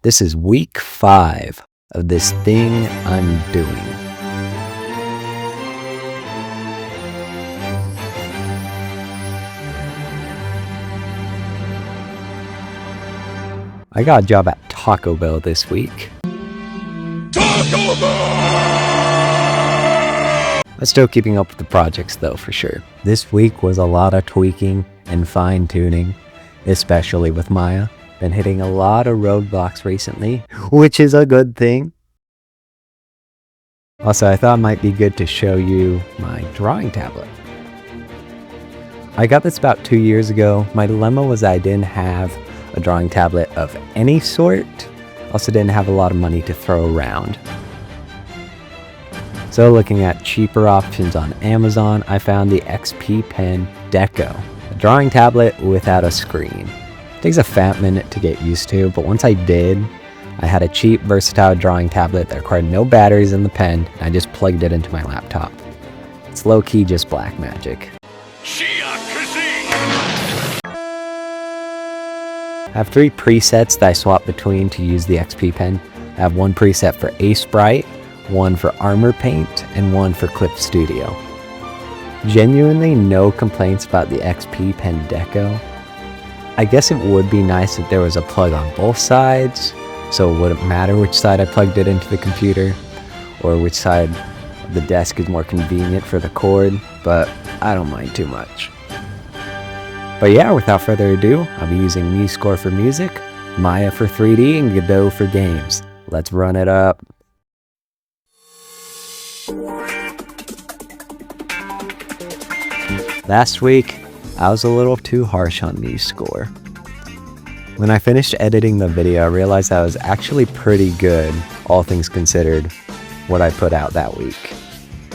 This is week 5 of this thing I'm doing. I got a job at Taco Bell this week. Taco Bell! I'm still keeping up with the projects though, for sure. This week was a lot of tweaking and fine-tuning, especially with Maya. Been hitting a lot of roadblocks recently, which is a good thing. Also, I thought it might be good to show you my drawing tablet. I got this about 2 years ago. My dilemma was I didn't have a drawing tablet of any sort. Also didn't have a lot of money to throw around. So looking at cheaper options on Amazon, I found the XP Pen Deco, a drawing tablet without a screen. It takes a fat minute to get used to, but once I did, I had a cheap, versatile drawing tablet that required no batteries in the pen, and I just plugged it into my laptop. It's low-key just black magic. I have 3 presets that I swap between to use the XP Pen. I have one preset for a sprite, one for Armour-Pain, and one for Clip Studio. Genuinely no complaints about the XP Pen Deco. I guess it would be nice if there was a plug on both sides, so it wouldn't matter which side I plugged it into the computer, or which side of the desk is more convenient for the cord, but I don't mind too much. But yeah, without further ado, I'll be using MuseScore for music, Maya for 3D, and Godot for games. Let's run it up. Last week, I was a little too harsh on MuseScore. When I finished editing the video, I realized I was actually pretty good, all things considered, what I put out that week.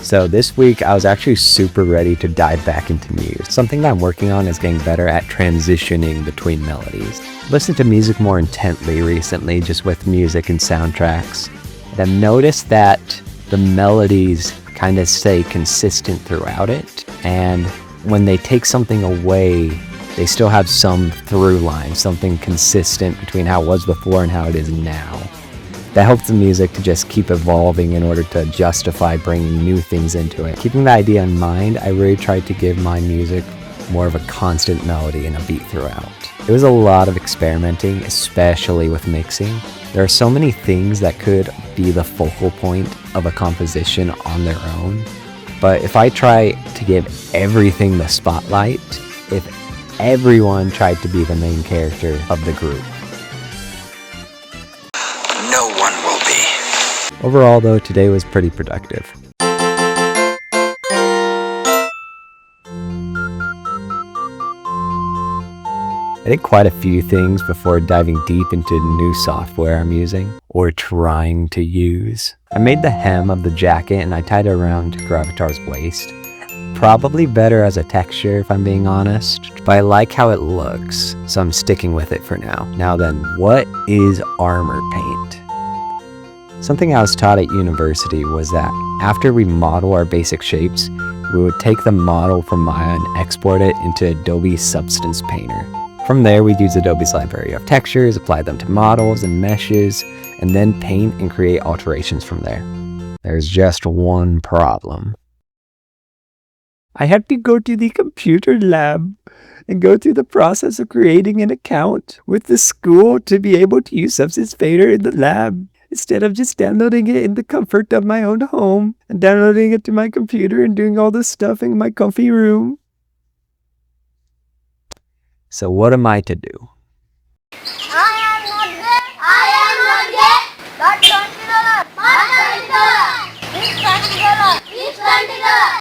So this week, I was actually super ready to dive back into Muse. Something that I'm working on is getting better at transitioning between melodies. Listened to music more intently recently, just with music and soundtracks. And I've noticed that the melodies kind of stay consistent throughout it, and when they take something away, they still have some through line, something consistent between how it was before and how it is now. That helps the music to just keep evolving in order to justify bringing new things into it. Keeping the idea in mind, I really tried to give my music more of a constant melody and a beat throughout. It was a lot of experimenting, especially with mixing. There are so many things that could be the focal point of a composition on their own. But if I try to give everything the spotlight, if everyone tried to be the main character of the group, no one will be. Overall though, today was pretty productive. I did quite a few things before diving deep into new software I'm using, or trying to use. I made the hem of the jacket and I tied it around Gravetaur's waist. Probably better as a texture if I'm being honest, but I like how it looks, so I'm sticking with it for now. Now then, what is Armour-Pain? Something I was taught at university was that after we model our basic shapes, we would take the model from Maya and export it into Adobe Substance Painter. From there, we'd use Adobe's library of textures, apply them to models and meshes, and then paint and create alterations from there. There's just one problem. I had to go to the computer lab and go through the process of creating an account with the school to be able to use Substance Painter in the lab, instead of just downloading it in the comfort of my own home and downloading it to my computer and doing all this stuff in my comfy room. So what am I to do? I am not gay. I am not gay. But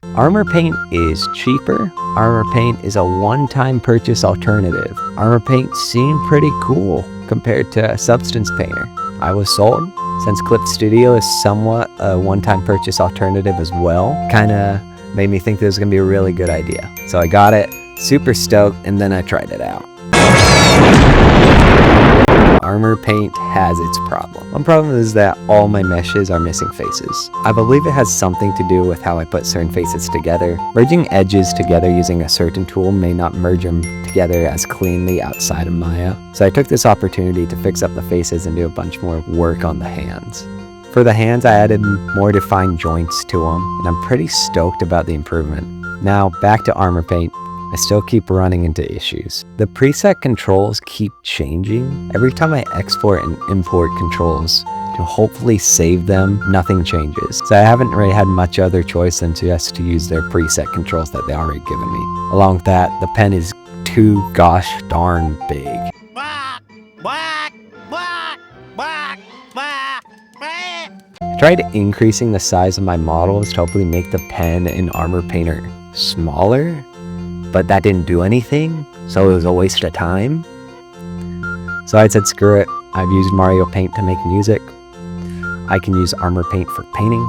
$20. Armour-Pain is cheaper. Armour-Pain is a one-time purchase alternative. Armour-Pain seemed pretty cool compared to Substance Painter. I was sold. Since Clip Studio is somewhat a one-time purchase alternative as well, kinda made me think this was gonna be a really good idea. So I got it. Super stoked, and then I tried it out. Armour-Pain has its problem. One problem is that all my meshes are missing faces. I believe it has something to do with how I put certain faces together. Merging edges together using a certain tool may not merge them together as cleanly outside of Maya. So I took this opportunity to fix up the faces and do a bunch more work on the hands. For the hands, I added more defined joints to them, and I'm pretty stoked about the improvement. Now, back to Armour-Pain. I still keep running into issues. The preset controls keep changing. Every time I export and import controls to hopefully save them, nothing changes. So I haven't really had much other choice than just to use their preset controls that they already given me. Along with that, the pen is too gosh darn big. I tried increasing the size of my models to hopefully make the pen and Armour-Painter smaller, but that didn't do anything, so it was a waste of time. So I said, screw it. I've used Mario Paint to make music. I can use Armour-Paint for painting.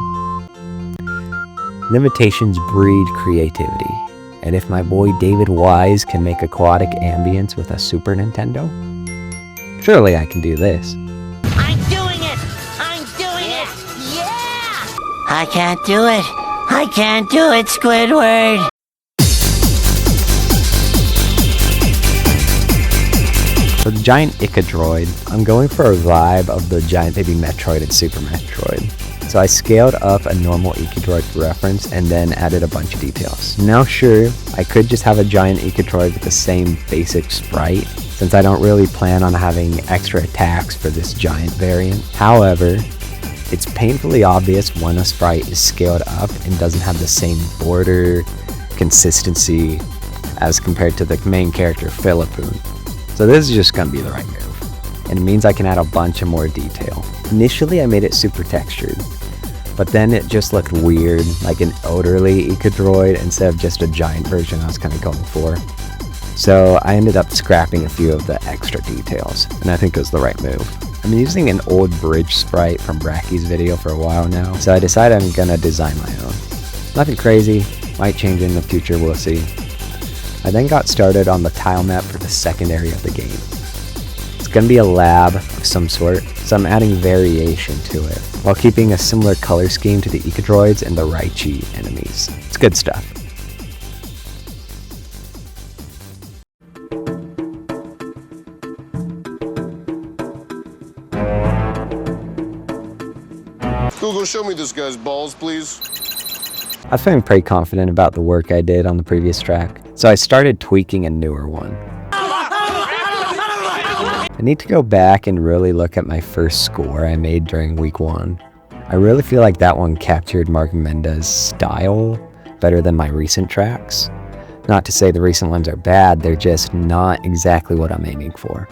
Limitations breed creativity. And if my boy David Wise can make aquatic ambience with a Super Nintendo, surely I can do this. I'm doing it! I'm doing it! Yeah! I can't do it! I can't do it, Squidward! For the giant Ichadroid, I'm going for a vibe of the giant baby Metroid and Super Metroid. So I scaled up a normal Ichadroid reference and then added a bunch of details. Now sure, I could just have a giant Ichadroid with the same basic sprite, since I don't really plan on having extra attacks for this giant variant. However, it's painfully obvious when a sprite is scaled up and doesn't have the same border consistency as compared to the main character Phillipon. So this is just going to be the right move, and it means I can add a bunch of more detail. Initially I made it super textured, but then it just looked weird, like an elderly Ichadroid instead of just a giant version I was kind of going for. So I ended up scrapping a few of the extra details, and I think it was the right move. I'm using an old bridge sprite from Bracky's video for a while now, so I decided I'm going to design my own. Nothing crazy, might change in the future, we'll see. I then got started on the tile map for the second area of the game. It's going to be a lab of some sort, so I'm adding variation to it, while keeping a similar color scheme to the Ichadroids and the Raichi enemies. It's good stuff. Google, show me this guy's balls, please. I was feeling pretty confident about the work I did on the previous track, so I started tweaking a newer one. I need to go back and really look at my first score I made during week 1. I really feel like that one captured Mark Menda's style better than my recent tracks. Not to say the recent ones are bad, they're just not exactly what I'm aiming for.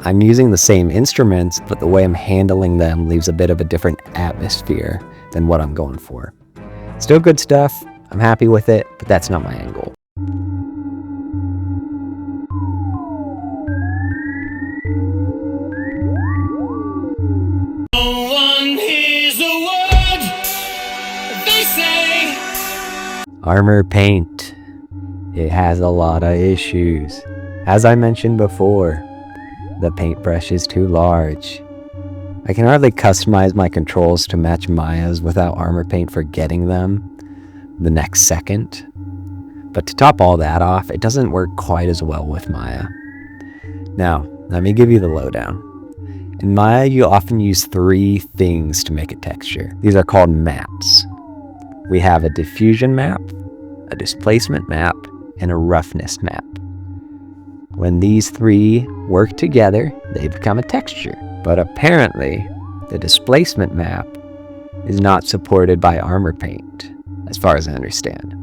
I'm using the same instruments, but the way I'm handling them leaves a bit of a different atmosphere than what I'm going for. Still good stuff, I'm happy with it, but that's not my end goal. No one hears a word they say. Armour-Pain. It has a lot of issues. As I mentioned before, the paintbrush is too large. I can hardly customize my controls to match Maya's without Armour-Pain forgetting them the next second. But to top all that off, it doesn't work quite as well with Maya. Now, let me give you the lowdown. In Maya, you often use 3 things to make a texture. These are called maps. We have a diffusion map, a displacement map, and a roughness map. When these 3 work together, they become a texture. But apparently, the displacement map is not supported by Armour-Pain, as far as I understand.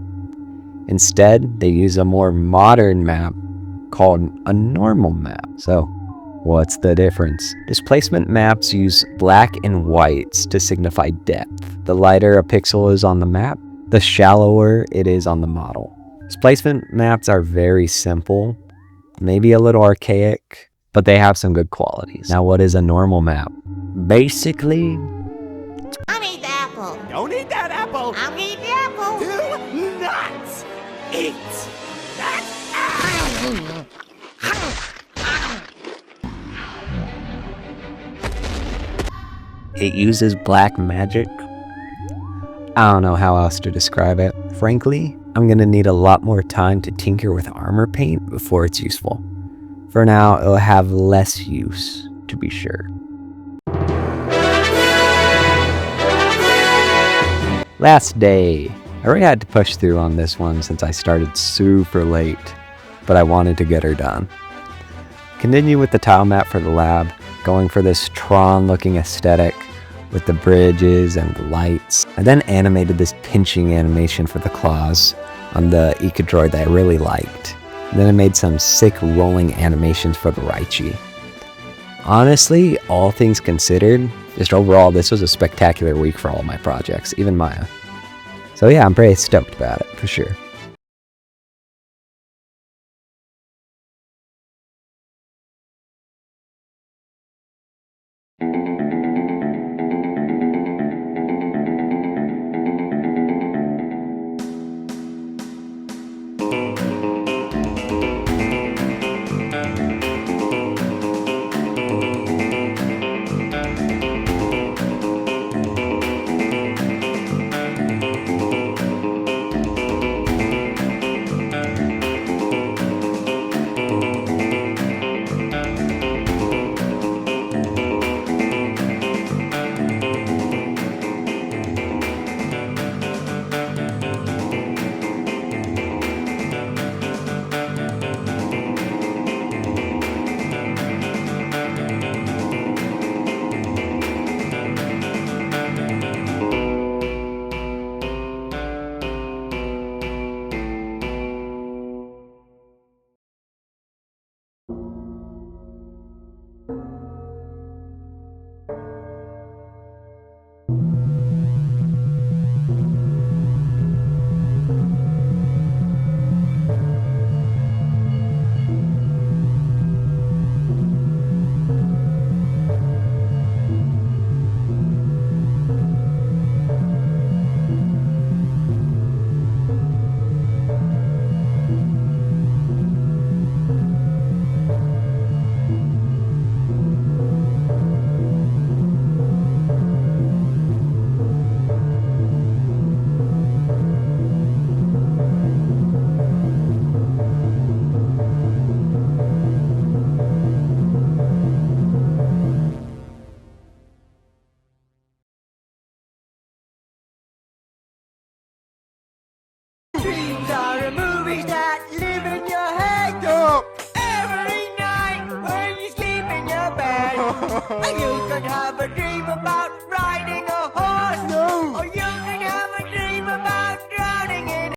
Instead, they use a more modern map called a normal map. So, what's the difference? Displacement maps use black and whites to signify depth. The lighter a pixel is on the map, the shallower it is on the model. Displacement maps are very simple, maybe a little archaic, but they have some good qualities. Now, what is a normal map? Basically, I need the apple. Don't eat that apple. I'll eat the apple. Do not eat that apple. It uses black magic. I don't know how else to describe it. Frankly, I'm gonna need a lot more time to tinker with Armour-Pain before it's useful. For now, it'll have less use, to be sure. Last day. I already had to push through on this one since I started super late, but I wanted to get her done. Continue with the tile map for the lab, going for this Tron looking aesthetic with the bridges and the lights. I then animated this pinching animation for the claws on the Ecodroid that I really liked. And then I made some sick rolling animations for the Raichi. Honestly, all things considered, just overall this was a spectacular week for all my projects, even Maya. So yeah, I'm pretty stoked about it, for sure. Dreams are movies that live in your head. No. Every night when you sleep in your bed. You can have a dream about riding a horse. No. Or you can have a dream about drowning in